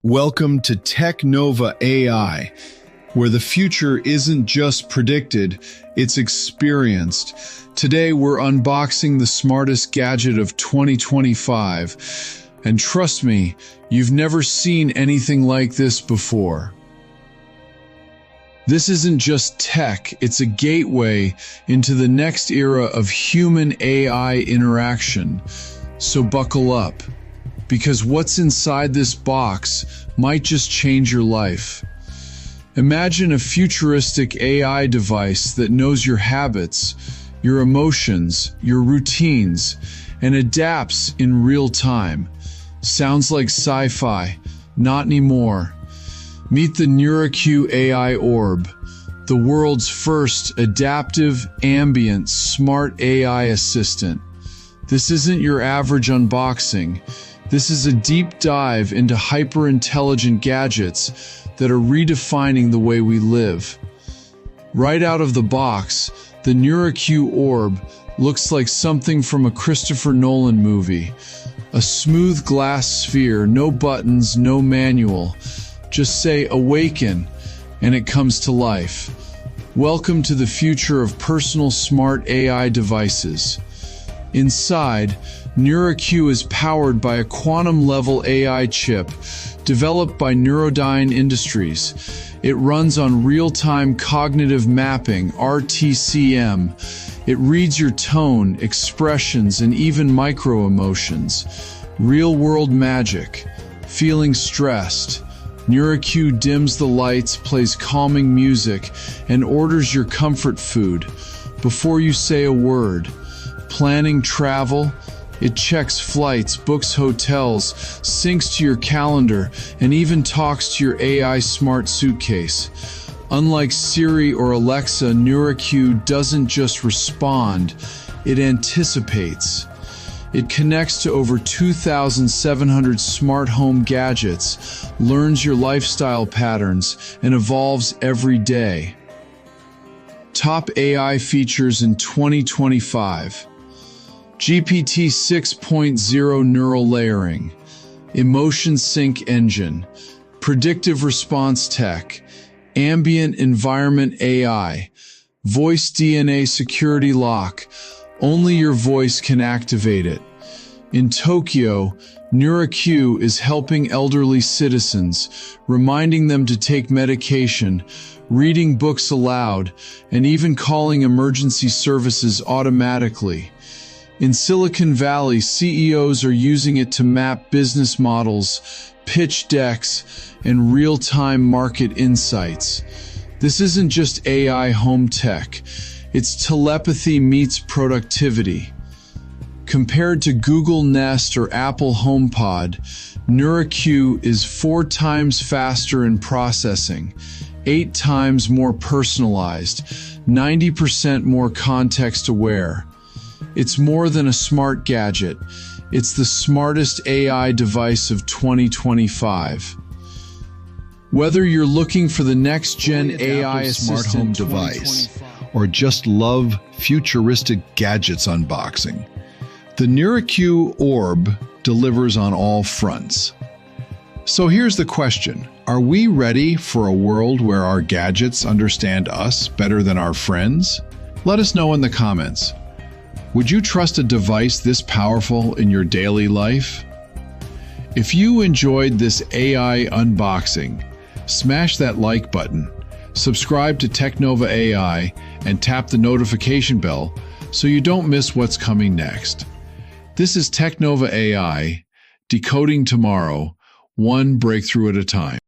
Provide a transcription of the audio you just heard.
Welcome to Technova AI, where the future isn't just predicted, it's experienced. Today we're unboxing the smartest gadget of 2025, and trust me, you've never seen anything like this before. This isn't just tech, it's a gateway into the next era of human-AI interaction. So buckle up, because what's inside this box might just change your life. Imagine a futuristic AI device that knows your habits, your emotions, your routines, and adapts in real time. Sounds like sci-fi, not anymore. Meet the NeuraQ AI Orb, the world's first adaptive, ambient, smart AI assistant. This isn't your average unboxing. This is a deep dive into hyper-intelligent gadgets that are redefining the way we live. Right out of the box, the NeuraQ Orb looks like something from a Christopher Nolan movie. A smooth glass sphere, no buttons, no manual. Just say awaken, and it comes to life. Welcome to the future of personal smart AI devices. Inside, NeuraQ is powered by a quantum-level AI chip developed by NeuroDyne Industries. It runs on real-time cognitive mapping, RTCM. It reads your tone, expressions, and even micro-emotions. Real-world magic. Feeling stressed? NeuraQ dims the lights, plays calming music, and orders your comfort food before you say a word. Planning travel? It checks flights, books hotels, syncs to your calendar, and even talks to your AI smart suitcase. Unlike Siri or Alexa, NeuraQ doesn't just respond, it anticipates. It connects to over 2,700 smart home gadgets, learns your lifestyle patterns, and evolves every day. Top AI features in 2025. GPT 6.0 neural layering, emotion sync engine, predictive response tech, ambient environment AI, VoiceDNA security lock. Only your voice can activate it. In Tokyo, NeuraQ is helping elderly citizens, reminding them to take medication, reading books aloud, and even calling emergency services automatically. In Silicon Valley, CEOs are using it to map business models, pitch decks, and real-time market insights. This isn't just AI home tech, it's telepathy meets productivity. Compared to Google Nest or Apple HomePod, NeuraQ is 4 times faster in processing, 8 times more personalized, 90% more context-aware. It's more than a smart gadget. It's the smartest AI device of 2025. Whether you're looking for the next-gen AI smart home device or just love futuristic gadgets unboxing, the NeuraQ Orb delivers on all fronts. So here's the question. Are we ready for a world where our gadgets understand us better than our friends? Let us know in the comments. Would you trust a device this powerful in your daily life? If you enjoyed this AI unboxing, smash that like button, subscribe to Technova AI, and tap the notification bell so you don't miss what's coming next. This is Technova AI, decoding tomorrow, one breakthrough at a time.